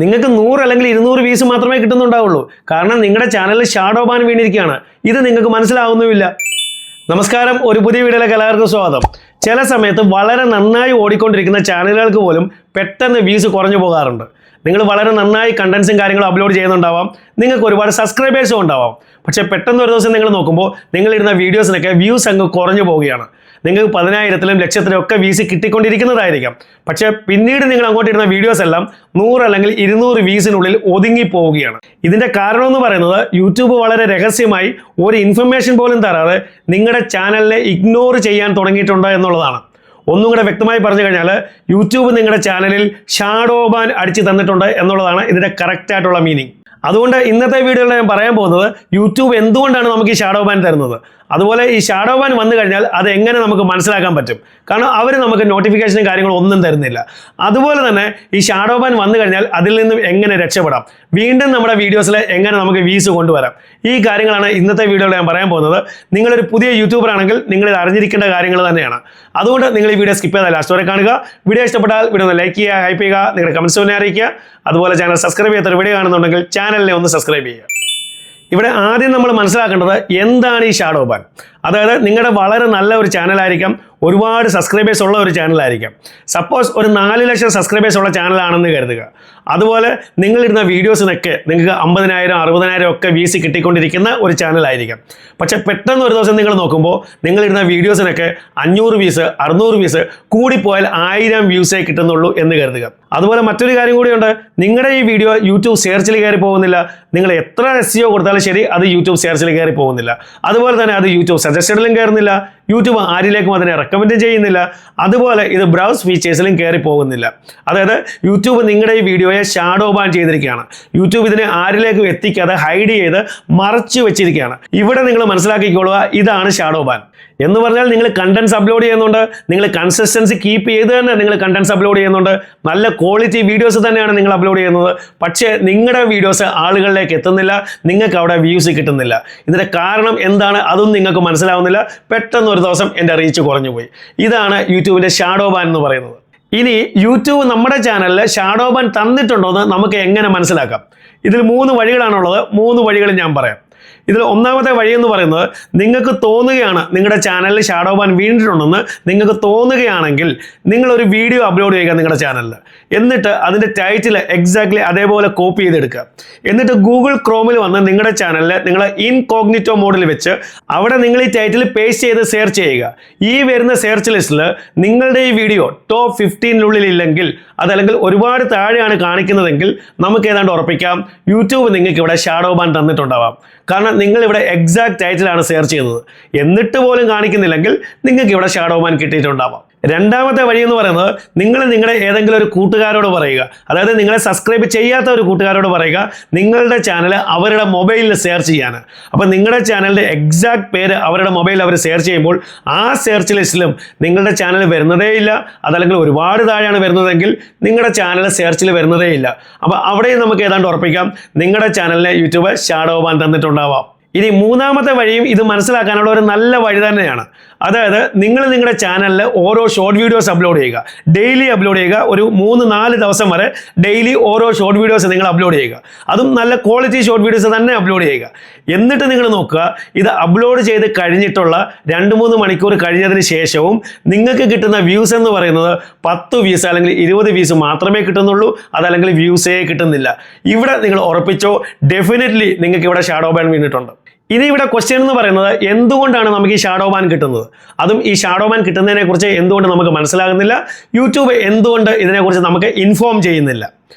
നിങ്ങൾക്ക് 100 അല്ലെങ്കിൽ 200 വ്യൂസ് മാത്രമേ കിട്ടുന്നുണ്ടാവുള്ളൂ. കാരണം നിങ്ങളുടെ ചാനലിൽ ഷാഡോ ബാൻ വീണിരിക്കുകയാണ്. ഇത് നിങ്ങൾക്ക് മനസ്സിലാവുന്നുമില്ല. നമസ്കാരം, ഒരു പുതിയ വീഡിയോയിലേക്ക് എല്ലാവർക്കും സ്വാഗതം. ചില സമയത്ത് വളരെ നന്നായി ഓടിക്കൊണ്ടിരിക്കുന്ന ചാനലുകൾക്ക് പോലും പെട്ടെന്ന് വ്യൂസ് കുറഞ്ഞു പോകാറുണ്ട്. നിങ്ങൾ വളരെ നന്നായി കണ്ടൻസും കാര്യങ്ങളും അപ്ലോഡ് ചെയ്യുന്നുണ്ടാവാം, നിങ്ങൾക്ക് ഒരുപാട് സബ്സ്ക്രൈബേഴ്സും ഉണ്ടാവാം. പക്ഷേ പെട്ടെന്ന് ഒരു ദിവസം നിങ്ങൾ നോക്കുമ്പോൾ നിങ്ങളിടുന്ന വീഡിയോസിനൊക്കെ വ്യൂസ് അങ്ങ് കുറഞ്ഞു പോവുകയാണ്. നിങ്ങൾക്ക് 10,000-ലും ലക്ഷത്തിലും ഒക്കെ വ്യൂസ് കിട്ടിക്കൊണ്ടിരിക്കുന്നതായിരിക്കാം. പക്ഷേ പിന്നീട് നിങ്ങൾ അങ്ങോട്ട് ഇടുന്ന വീഡിയോസ് എല്ലാം 100 അല്ലെങ്കിൽ 200 വ്യൂസിനുള്ളിൽ ഒതുങ്ങി പോവുകയാണ്. ഇതിൻ്റെ കാരണം എന്ന് പറയുന്നത് യൂട്യൂബ് വളരെ രഹസ്യമായി ഒരു ഇൻഫർമേഷൻ പോലും തരാതെ നിങ്ങളുടെ ചാനലിനെ ഇഗ്നോർ ചെയ്യാൻ തുടങ്ങിയിട്ടുണ്ടോ എന്നുള്ളതാണ്. ഒന്നും കൂടെ വ്യക്തമായി പറഞ്ഞു കഴിഞ്ഞാൽ യൂട്യൂബ് നിങ്ങളുടെ ചാനലിൽ ഷാഡോ ബാൻ അടിച്ചു തന്നിട്ടുണ്ട് എന്നുള്ളതാണ് ഇതിൻ്റെ കറക്റ്റായിട്ടുള്ള മീനിങ്. അതുകൊണ്ട് ഇന്നത്തെ വീഡിയോയിൽ ഞാൻ പറയാൻ പോകുന്നത് യൂട്യൂബ് എന്തുകൊണ്ടാണ് നമുക്ക് ഈ ഷാഡോ ബാൻ തരുന്നത്, അതുപോലെ ഈ ഷാഡോ ബാൻ വന്നു കഴിഞ്ഞാൽ അത് എങ്ങനെ നമുക്ക് മനസ്സിലാക്കാൻ പറ്റും. കാരണം അവർ നമുക്ക് നോട്ടിഫിക്കേഷനും കാര്യങ്ങളും ഒന്നും തരുന്നില്ല. അതുപോലെ തന്നെ ഈ ഷാഡോ ബാൻ വന്നു കഴിഞ്ഞാൽ അതിൽ നിന്നും എങ്ങനെ രക്ഷപ്പെടാം, വീണ്ടും നമ്മുടെ വീഡിയോസിൽ എങ്ങനെ നമുക്ക് വ്യൂസ് കൊണ്ടുവരാം, ഈ കാര്യങ്ങളാണ് ഇന്നത്തെ വീഡിയോയിൽ ഞാൻ പറയാൻ പോകുന്നത്. നിങ്ങളൊരു പുതിയ യൂട്യൂബർ ആണെങ്കിൽ നിങ്ങൾ ഇത് അറിഞ്ഞിരിക്കേണ്ട കാര്യങ്ങൾ തന്നെയാണ്. അതുകൊണ്ട് നിങ്ങൾ ഈ വീഡിയോ സ്കിപ്പ് ചെയ്താൽ ലാസ്റ്റ് വരെ കാണുക. വീഡിയോ ഇഷ്ടപ്പെട്ടാൽ വീഡിയോ ഒന്ന് ലൈക്ക് ചെയ്യുക, ഹൈപ്പ് ചെയ്യുക, നിങ്ങളുടെ കമൻസ് തന്നെ അറിയിക്കുക. അതുപോലെ ചാനൽ സബ്സ്ക്രൈബ് ചെയ്യാത്ത വീഡിയോ കാണുന്നുണ്ടെങ്കിൽ ചാനലിനെ ഒന്ന് സബ്സ്ക്രൈബ് ചെയ്യുക. ഇവിടെ ആദ്യം നമ്മൾ മനസ്സിലാക്കേണ്ടത് എന്താണ് ഈ ഷാഡോ ബാൻ. അതായത് നിങ്ങളുടെ വളരെ നല്ല ഒരു ചാനലായിരിക്കാം, ഒരുപാട് സബ്സ്ക്രൈബേഴ്സ് ഉള്ള ഒരു ചാനലായിരിക്കാം. സപ്പോസ് ഒരു 4 ലക്ഷം സബ്സ്ക്രൈബേഴ്സ് ഉള്ള ചാനലാണെന്ന് കരുതുക. അതുപോലെ നിങ്ങളിടുന്ന വീഡിയോസിനൊക്കെ നിങ്ങൾക്ക് 50,000 60,000 ഒക്കെ വ്യൂസ് കിട്ടിക്കൊണ്ടിരിക്കുന്ന ഒരു ചാനലായിരിക്കാം. പക്ഷേ പെട്ടെന്ന് ഒരു ദിവസം നിങ്ങൾ നോക്കുമ്പോൾ നിങ്ങളിടുന്ന വീഡിയോസിനൊക്കെ 500 വ്യൂസ് 600 വ്യൂസ് കൂടിപ്പോയാൽ 1000 വ്യൂസേ കിട്ടുന്നുള്ളൂ എന്ന് കരുതുക. അതുപോലെ മറ്റൊരു കാര്യം കൂടിയുണ്ട്, നിങ്ങളുടെ ഈ വീഡിയോ യൂട്യൂബ് സെർച്ചിൽ കയറി പോകുന്നില്ല. നിങ്ങൾ എത്ര SEO കൊടുത്താലും ശരി അത് യൂട്യൂബ് സെർച്ചിൽ കയറി പോകുന്നില്ല. അതുപോലെ തന്നെ അത് യൂട്യൂബ് സജസ്റ്റഡിലും കയറുന്നില്ല, യൂട്യൂബ് ആരിലേക്കും അതിനെ റെക്കമെൻഡ് ചെയ്യുന്നില്ല. അതുപോലെ ഇത് ബ്രൗസ് ഫീച്ചേഴ്സിലും കയറി പോകുന്നില്ല. അതായത് യൂട്യൂബ് നിങ്ങളുടെ ഈ വീഡിയോയെ ഷാഡോ ബാൻ ചെയ്തിരിക്കുകയാണ്. യൂട്യൂബ് ഇതിനെ ആരിലേക്കും എത്തിക്കാതെ ഹൈഡ് ചെയ്ത് മറച്ചു വെച്ചിരിക്കുകയാണ്. ഇവിടെ നിങ്ങൾ മനസ്സിലാക്കിക്കൊള്ളുക, ഇതാണ് ഷാഡോ ബാൻ എന്ന് പറഞ്ഞാൽ നിങ്ങൾ കണ്ടൻസ് അപ്ലോഡ് ചെയ്യുന്നുണ്ട്, നിങ്ങൾ കൺസിസ്റ്റൻസി കീപ്പ് ചെയ്ത് തന്നെ നിങ്ങൾ കണ്ടൻസ് അപ്ലോഡ് ചെയ്യുന്നുണ്ട്, നല്ല ക്വാളിറ്റി വീഡിയോസ് തന്നെയാണ് നിങ്ങൾ അപ്ലോഡ് ചെയ്യുന്നത്. പക്ഷേ നിങ്ങളുടെ വീഡിയോസ് ആളുകളിലേക്ക് എത്തുന്നില്ല, നിങ്ങൾക്ക് അവിടെ വ്യൂസ് കിട്ടുന്നില്ല. ഇതിൻ്റെ കാരണം എന്താണ് അതും നിങ്ങൾക്ക് മനസ്സിലാവുന്നില്ല. പെട്ടെന്ന് ഒരു ദിവസം എൻ്റെ റീച്ച് കുറഞ്ഞു പോയി. ഇതാണ് യൂട്യൂബിൻ്റെ ഷാഡോ ബാൻ എന്ന് പറയുന്നത്. ഇനി യൂട്യൂബ് നമ്മുടെ ചാനലിൽ ഷാഡോ ബാൻ തന്നിട്ടുണ്ടോ എന്ന് നമുക്ക് എങ്ങനെ മനസ്സിലാക്കാം? ഇതിൽ 3 വഴികളാണുള്ളത്. 3 വഴികൾ ഞാൻ പറയാം. ഇതിൽ ഒന്നാമത്തെ വഴി എന്ന് പറയുന്നത്, നിങ്ങൾക്ക് തോന്നുകയാണ് നിങ്ങളുടെ ചാനലിൽ ഷാഡോ ബാൻ വീണിട്ടുണ്ടെന്ന് നിങ്ങൾക്ക് തോന്നുകയാണെങ്കിൽ നിങ്ങളൊരു വീഡിയോ അപ്ലോഡ് ചെയ്യുക നിങ്ങളുടെ ചാനലിൽ. എന്നിട്ട് അതിൻ്റെ ടൈറ്റിൽ എക്സാക്ട്ലി അതേപോലെ കോപ്പി ചെയ്തെടുക്കുക. എന്നിട്ട് ഗൂഗിൾ ക്രോമിൽ വന്ന് നിങ്ങളുടെ ചാനലിൽ നിങ്ങൾ ഇൻകോഗ്നിറ്റോ മോഡിൽ വെച്ച് അവിടെ നിങ്ങൾ ഈ ടൈറ്റിൽ പേസ്റ്റ് ചെയ്ത് സെർച്ച് ചെയ്യുക. ഈ വരുന്ന സെർച്ച് ലിസ്റ്റിൽ നിങ്ങളുടെ ഈ വീഡിയോ ടോപ്പ് 15-നുള്ളിൽ ഇല്ലെങ്കിൽ, അതല്ലെങ്കിൽ ഒരുപാട് താഴെയാണ് കാണിക്കുന്നതെങ്കിൽ നമുക്ക് ഏതാണ്ട് ഉറപ്പിക്കാം യൂട്യൂബ് നിങ്ങൾക്ക് ഇവിടെ ഷാഡോ ബാൻ തന്നിട്ടുണ്ടാവാം. കാരണം നിങ്ങളിവിടെ എക്സാക്ട് ടൈറ്റിലാണ് സെർച്ച് ചെയ്തത്. എന്നിട്ട് പോലും കാണിക്കുന്നില്ലെങ്കിൽ നിങ്ങൾക്ക് ഇവിടെ ഷാഡോ ബാൻ കിട്ടിയിട്ടുണ്ടാവാം. രണ്ടാമത്തെ വഴി എന്ന് പറയുന്നത്, നിങ്ങൾ നിങ്ങളുടെ ഏതെങ്കിലും ഒരു കൂട്ടുകാരോട് പറയുക, അതായത് നിങ്ങളെ സബ്സ്ക്രൈബ് ചെയ്യാത്ത ഒരു കൂട്ടുകാരോട് പറയുക നിങ്ങളുടെ ചാനൽ അവരുടെ മൊബൈലിൽ സെർച്ച് ചെയ്യാൻ. അപ്പോൾ നിങ്ങളുടെ ചാനലിൻ്റെ എക്സാക്ട് പേര് അവരുടെ മൊബൈലിൽ അവർ സെർച്ച് ചെയ്യുമ്പോൾ ആ സെർച്ച് ലിസ്റ്റിലും നിങ്ങളുടെ ചാനൽ വരുന്നതേ ഇല്ല. അതല്ലെങ്കിൽ ഒരുപാട് താഴെയാണ് വരുന്നതെങ്കിൽ നിങ്ങളുടെ ചാനൽ സെർച്ചിൽ വരുന്നതേ ഇല്ല. അപ്പോൾ അവിടെയും നമുക്ക് ഏതാണ്ട് ഉറപ്പിക്കാം നിങ്ങളുടെ ചാനലിനെ യൂട്യൂബ് ഷാഡോ ബാൻ തന്നിട്ടുണ്ടാവാം. ഇനി മൂന്നാമത്തെ വഴിയും ഇത് മനസ്സിലാക്കാനുള്ള ഒരു നല്ല വഴി തന്നെയാണ്. അതായത് നിങ്ങൾ നിങ്ങളുടെ ചാനലിൽ ഓരോ ഷോർട്ട് വീഡിയോസ് അപ്ലോഡ് ചെയ്യുക, ഡെയിലി അപ്ലോഡ് ചെയ്യുക. ഒരു 3-4 ദിവസം വരെ ഡെയിലി ഓരോ ഷോർട്ട് വീഡിയോസ് നിങ്ങൾ അപ്ലോഡ് ചെയ്യുക. അതും നല്ല ക്വാളിറ്റി ഷോർട്ട് വീഡിയോസ് തന്നെ അപ്ലോഡ് ചെയ്യുക. എന്നിട്ട് നിങ്ങൾ നോക്കുക, ഇത് അപ്ലോഡ് ചെയ്ത് കഴിഞ്ഞിട്ടുള്ള 2-3 മണിക്കൂർ കഴിഞ്ഞതിന് ശേഷവും നിങ്ങൾക്ക് കിട്ടുന്ന വ്യൂസ് എന്ന് പറയുന്നത് 10 വ്യൂസ് അല്ലെങ്കിൽ 20 വ്യൂസ് മാത്രമേ കിട്ടുന്നുള്ളൂ, അതല്ലെങ്കിൽ വ്യൂസേ കിട്ടുന്നില്ല. ഇവിടെ നിങ്ങൾ ഉറപ്പിച്ചോ, ഡെഫിനറ്റ്ലി നിങ്ങൾക്ക് ഇവിടെ ഷാഡോ ബാൻ വീണിട്ടുണ്ട്. ഇനി ഇവിടെ ക്വസ്റ്റ്യൻ എന്ന് പറയുന്നത്, എന്തുകൊണ്ടാണ് നമുക്ക് ഈ ഷാഡോ ബാൻ കിട്ടുന്നത്, അതും ഈ ഷാഡോ ബാൻ കിട്ടുന്നതിനെ കുറിച്ച് എന്തുകൊണ്ട് നമുക്ക് മനസ്സിലാകുന്നില്ല, യൂട്യൂബ് എന്തുകൊണ്ട് ഇതിനെക്കുറിച്ച് നമുക്ക് ഇൻഫോം ചെയ്യുന്നില്ല.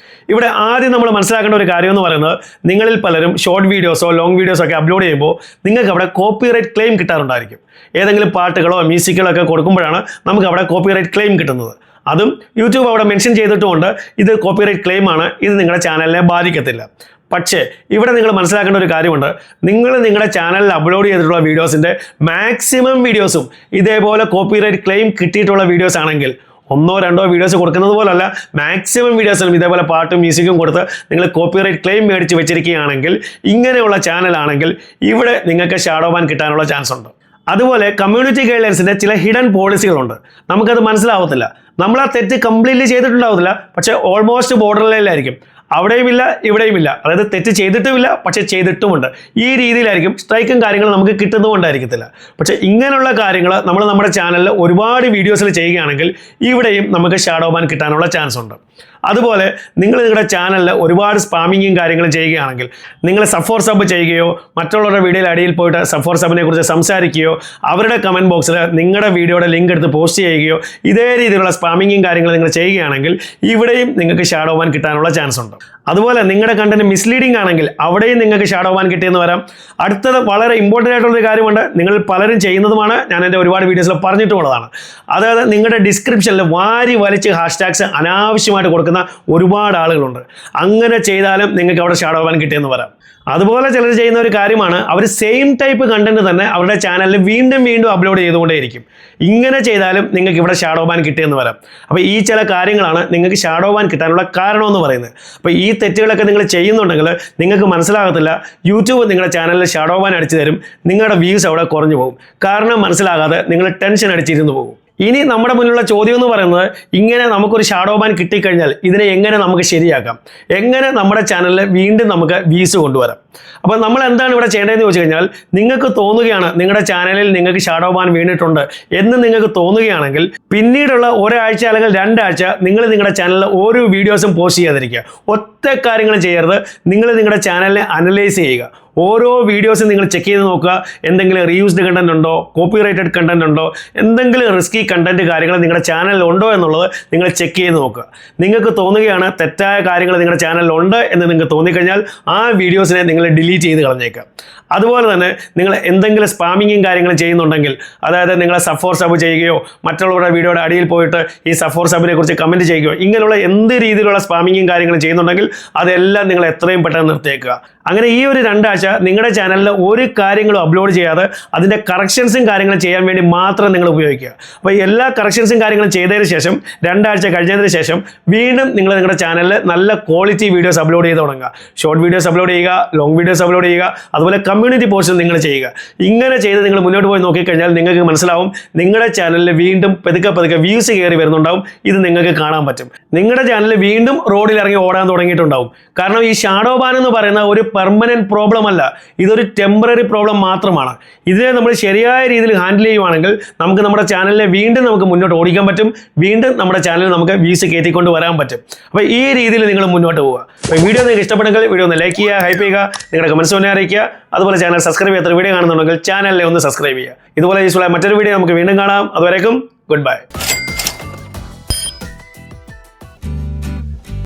ഇവിടെ ആദ്യം നമ്മൾ മനസ്സിലാക്കേണ്ട ഒരു കാര്യം എന്ന് പറയുന്നത്, നിങ്ങളിൽ പലരും ഷോർട്ട് വീഡിയോസോ ലോങ് വീഡിയോസോ ഒക്കെ അപ്ലോഡ് ചെയ്യുമ്പോൾ നിങ്ങൾക്ക് അവിടെ കോപ്പിറൈറ്റ് ക്ലെയിം കിട്ടാറുണ്ടായിരിക്കും. ഏതെങ്കിലും പാട്ടുകളോ മ്യൂസിക്കുകളോ ഒക്കെ കൊടുക്കുമ്പോഴാണ് നമുക്ക് അവിടെ കോപ്പിറൈറ്റ് ക്ലെയിം കിട്ടുന്നത്. അതും യൂട്യൂബ് അവിടെ മെൻഷൻ ചെയ്തിട്ടുമുണ്ട്, ഇത് കോപ്പിറൈറ്റ് ക്ലെയിം ആണ്, ഇത് നിങ്ങളുടെ ചാനലിനെ ബാധിക്കത്തില്ല. പക്ഷേ ഇവിടെ നിങ്ങൾ മനസ്സിലാക്കേണ്ട ഒരു കാര്യമുണ്ട്, നിങ്ങൾ നിങ്ങളുടെ ചാനലിൽ അപ്ലോഡ് ചെയ്തിട്ടുള്ള വീഡിയോസിൻ്റെ മാക്സിമം വീഡിയോസും ഇതേപോലെ കോപ്പിറൈറ്റ് ക്ലെയിം കിട്ടിയിട്ടുള്ള വീഡിയോസ് ആണെങ്കിൽ, 1-2 വീഡിയോസ് കൊടുക്കുന്നത് പോലല്ല, മാക്സിമം വീഡിയോസിലും ഇതേപോലെ പാട്ടും മ്യൂസിക്കും കൊടുത്ത് നിങ്ങൾ കോപ്പിറൈറ്റ് ക്ലെയിം മേടിച്ച് വെച്ചിരിക്കുകയാണെങ്കിൽ, ഇങ്ങനെയുള്ള ചാനലാണെങ്കിൽ ഇവിടെ നിങ്ങൾക്ക് ഷാഡോ ബാൻ കിട്ടാനുള്ള ചാൻസ് ഉണ്ട്. അതുപോലെ കമ്മ്യൂണിറ്റി ഗൈഡ്ലൈൻസിൻ്റെ ചില ഹിഡൻ പോളിസികളുണ്ട്, നമുക്കത് മനസ്സിലാവത്തില്ല. നമ്മൾ ആ തെറ്റ് കംപ്ലീറ്റ്ലി ചെയ്തിട്ടുണ്ടാവത്തില്ല, പക്ഷേ ഓൾമോസ്റ്റ് ബോർഡർ ലൈനിലായിരിക്കും. അവിടെയുമില്ല ഇവിടെയുമില്ല, അതായത് തെറ്റ് ചെയ്തിട്ടുമില്ല പക്ഷെ ചെയ്തിട്ടുമുണ്ട്. ഈ രീതിയിലായിരിക്കും സ്ട്രൈക്കും കാര്യങ്ങളും നമുക്ക് കിട്ടുന്നതുകൊണ്ടായിരിക്കത്തില്ല. പക്ഷെ ഇങ്ങനെയുള്ള കാര്യങ്ങൾ നമ്മൾ നമ്മുടെ ചാനലിൽ ഒരുപാട് വീഡിയോസിൽ ചെയ്യുകയാണെങ്കിൽ ഇവിടെയും നമുക്ക് ഷാഡോ ബാൻ കിട്ടാനുള്ള ചാൻസ് ഉണ്ട്. അതുപോലെ നിങ്ങൾ നിങ്ങളുടെ ചാനലിൽ ഒരുപാട് സ്പാമിങ്ങും കാര്യങ്ങളും ചെയ്യുകയാണെങ്കിൽ, നിങ്ങൾ സബ്ഫോർ സബ് ചെയ്യുകയോ മറ്റുള്ളവരുടെ വീഡിയോയിൽ അടിയിൽ പോയിട്ട് സബ്ഫോർ സബിനെ കുറിച്ച് സംസാരിക്കുകയോ അവരുടെ കമൻറ്റ് ബോക്സിൽ നിങ്ങളുടെ വീഡിയോയുടെ ലിങ്ക് എടുത്ത് പോസ്റ്റ് ചെയ്യുകയോ ഇതേ രീതിയിലുള്ള സ്പാമിങ്ങും കാര്യങ്ങൾ നിങ്ങൾ ചെയ്യുകയാണെങ്കിൽ ഇവിടെയും നിങ്ങൾക്ക് ഷാഡോ ബാൻ കിട്ടാനുള്ള ചാൻസ് ഉണ്ട്. അതുപോലെ നിങ്ങളുടെ കണ്ടന്റ് മിസ്ലീഡിംഗ് ആണെങ്കിൽ അവിടെയും നിങ്ങൾക്ക് ഷാഡോ ബാൻ കിട്ടിയെന്ന് വരാം. അടുത്തത് വളരെ ഇമ്പോർട്ടൻ്റ് ആയിട്ടുള്ളൊരു കാര്യമുണ്ട്, നിങ്ങൾ പലരും ചെയ്യുന്നതുമാണ്, ഞാൻ എൻ്റെ ഒരുപാട് വീഡിയോസിൽ പറഞ്ഞിട്ടുള്ളതാണ്. അതായത് നിങ്ങളുടെ ഡിസ്ക്രിപ്ഷനിൽ വാരി വലിച്ച് ഹാഷ്ടാഗ്സ് അനാവശ്യമായിട്ട് കൊടുക്കുന്ന ഒരുപാട് ആളുകളുണ്ട്. അങ്ങനെ ചെയ്താലും നിങ്ങൾക്ക് അവിടെ ഷാഡോ ബാൻ കിട്ടിയെന്ന് വരാം. അതുപോലെ ചിലർ ചെയ്യുന്ന ഒരു കാര്യമാണ്, അവർ സെയിം ടൈപ്പ് കണ്ടന്റ് തന്നെ അവരുടെ ചാനലിൽ വീണ്ടും വീണ്ടും അപ്ലോഡ് ചെയ്തുകൊണ്ടേയിരിക്കും. ഇങ്ങനെ ചെയ്താലും നിങ്ങൾക്ക് ഇവിടെ ഷാഡോ ബാൻ കിട്ടിയെന്ന് വരാം. അപ്പോൾ ഈ ചില കാര്യങ്ങളാണ് നിങ്ങൾക്ക് ഷാഡോ ബാൻ കിട്ടാനുള്ള കാരണമെന്ന് പറയുന്നത്. അപ്പോൾ ഈ തെറ്റുകളൊക്കെ നിങ്ങൾ ചെയ്യുന്നുണ്ടെങ്കിൽ നിങ്ങൾക്ക് മനസ്സിലാകത്തില്ല, യൂട്യൂബ് നിങ്ങളുടെ ചാനലിൽ ഷാഡോ ബാൻ അടിച്ചു തരും, നിങ്ങളുടെ വ്യൂസ് അവിടെ കുറഞ്ഞു പോകും. കാരണം മനസ്സിലാകാതെ നിങ്ങൾ ടെൻഷൻ അടിച്ചിരുന്നു പോകും. ഇനി നമ്മുടെ മുന്നിലുള്ള ചോദ്യം എന്ന് പറയുന്നത്, ഇങ്ങനെ നമുക്കൊരു ഷാഡോ ബാൻ കിട്ടിക്കഴിഞ്ഞാൽ ഇതിനെ എങ്ങനെ നമുക്ക് ശരിയാക്കാം, എങ്ങനെ നമ്മുടെ ചാനലിൽ വീണ്ടും നമുക്ക് വ്യൂസ് കൊണ്ടുവരാം. അപ്പോൾ നമ്മൾ എന്താണ് ഇവിടെ ചെയ്യേണ്ടതെന്ന് ചോദിച്ചു കഴിഞ്ഞാൽ, നിങ്ങൾക്ക് തോന്നുകയാണ് നിങ്ങളുടെ ചാനലിൽ നിങ്ങൾക്ക് ഷാഡോ ബാൻ വീണിട്ടുണ്ട് എന്ന് നിങ്ങൾക്ക് തോന്നുകയാണെങ്കിൽ പിന്നീടുള്ള ഒരാഴ്ച അല്ലെങ്കിൽ 2 ആഴ്ച നിങ്ങൾ നിങ്ങളുടെ ചാനലിൽ ഓരോ വീഡിയോസും പോസ്റ്റ് ചെയ്യാതിരിക്കുക. ഒറ്റ കാര്യങ്ങളും ചെയ്യരുത്, നിങ്ങൾ നിങ്ങളുടെ ചാനലിനെ അനലൈസ് ചെയ്യുക. ഓരോ വീഡിയോസും നിങ്ങൾ ചെക്ക് ചെയ്ത് നോക്കുക, എന്തെങ്കിലും റീയൂസ്ഡ് കണ്ടന്റ് ഉണ്ടോ, കോപ്പിറൈറ്റഡ് കണ്ടന്റ് ഉണ്ടോ, എന്തെങ്കിലും റിസ്കി കണ്ടന്റ് കാര്യങ്ങൾ നിങ്ങളുടെ ചാനലിൽ ഉണ്ടോ എന്നുള്ളത് നിങ്ങൾ ചെക്ക് ചെയ്ത് നോക്കുക. നിങ്ങൾക്ക് തോന്നുകയാണ് തെറ്റായ കാര്യങ്ങൾ നിങ്ങളുടെ ചാനലിൽ ഉണ്ട് എന്ന് നിങ്ങൾക്ക് തോന്നിക്കഴിഞ്ഞാൽ ആ വീഡിയോസിനെ നിങ്ങൾ ഡിലീറ്റ് ചെയ്ത് കളഞ്ഞേക്കാം. അതുപോലെ തന്നെ നിങ്ങൾ എന്തെങ്കിലും സ്പാമിങ്ങും കാര്യങ്ങളും ചെയ്യുന്നുണ്ടെങ്കിൽ, അതായത് നിങ്ങൾ സബ്ഫോർ സബ് ചെയ്യുകയോ മറ്റുള്ളവരുടെ വീഡിയോയുടെ അടിയിൽ പോയിട്ട് ഈ സബ്ഫോർ സബിനെ കുറിച്ച് കമൻറ്റ് ചെയ്യുകയോ ഇങ്ങനെയുള്ള എന്ത് രീതിയിലുള്ള സ്പാമിങ്ങും കാര്യങ്ങളും ചെയ്യുന്നുണ്ടെങ്കിൽ അതെല്ലാം നിങ്ങൾ എത്രയും പെട്ടെന്ന് നിർത്തിയേക്കുക. അങ്ങനെ ഈ ഒരു 2 ആഴ്ച നിങ്ങളുടെ ചാനലിൽ ഒരു കാര്യങ്ങളും അപ്ലോഡ് ചെയ്യാതെ അതിൻ്റെ കറക്ഷൻസും കാര്യങ്ങളും ചെയ്യാൻ വേണ്ടി മാത്രം നിങ്ങൾ ഉപയോഗിക്കുക. അപ്പോൾ എല്ലാ കറക്ഷൻസും കാര്യങ്ങളും ചെയ്തതിന് ശേഷം 2 ആഴ്ച കഴിഞ്ഞതിന് ശേഷം വീണ്ടും നിങ്ങൾ നിങ്ങളുടെ ചാനലിൽ നല്ല ക്വാളിറ്റി വീഡിയോസ് അപ്ലോഡ് ചെയ്ത് തുടങ്ങുക. ഷോർട്ട് വീഡിയോസ് അപ്ലോഡ് ചെയ്യുക, ലോങ് വീഡിയോസ് അപ്ലോഡ് ചെയ്യുക, അതുപോലെ കമ്മ്യൂണിറ്റി പോസ്റ്റ് നിങ്ങൾ ചെയ്യുക. ഇങ്ങനെ ചെയ്ത് നിങ്ങൾ മുന്നോട്ട് പോയി നോക്കിക്കഴിഞ്ഞാൽ നിങ്ങൾക്ക് മനസ്സിലാവും നിങ്ങളുടെ ചാനലിൽ വീണ്ടും പതുക്കെ വ്യൂസ് കയറി വരുന്നുണ്ടാവും. ഇത് നിങ്ങൾക്ക് കാണാൻ പറ്റും. നിങ്ങളുടെ ചാനൽ വീണ്ടും റോഡിൽ ഇറങ്ങി ഓടാൻ തുടങ്ങിയിട്ടുണ്ടാവും. കാരണം ഈ ഷാഡോ ബാൻ എന്ന് പറയുന്ന ഒരു പെർമനന്റ് പ്രോബ്ലം അല്ല, ഇതൊരു ടെമ്പററി പ്രോബ്ലം മാത്രമാണ്. ഇതിനെ നമ്മൾ ശരിയായ രീതിയിൽ ഹാൻഡിൽ ചെയ്യുവാണെങ്കിൽ നമുക്ക് നമ്മുടെ ചാനലിനെ വീണ്ടും നമുക്ക് മുന്നോട്ട് ഓടിക്കാൻ പറ്റും, വീണ്ടും നമ്മുടെ ചാനലിൽ നമുക്ക് വ്യൂസ് കയറ്റിക്കൊണ്ട് വരാൻ പറ്റും. അപ്പോൾ ഈ രീതിയിൽ നിങ്ങൾ മുന്നോട്ട് പോവുക. അപ്പോൾ വീഡിയോ നിങ്ങൾക്ക് ഇഷ്ടപ്പെടുമെങ്കിൽ വീഡിയോ ഒന്ന് ലൈക്ക് ചെയ്യുക, ഹൈപ്പ് ചെയ്യുക, നിങ്ങളുടെ കമൻസ് ഒന്ന് അറിയിക്കുക. അതുപോലെ ചാനൽ സബ്സ്ക്രൈബ് ചെയ്യാത്ത വീഡിയോ കാണുന്നുണ്ടെങ്കിൽ ചാനലിനെ ഒന്ന് സബ്സ്ക്രൈബ് ചെയ്യുക. ഇതുപോലെ യൂസ്ഫുൾ ആയ മറ്റൊരു വീഡിയോ നമുക്ക് വീണ്ടും കാണാം. അതുവരേക്കും ഗുഡ് ബൈ.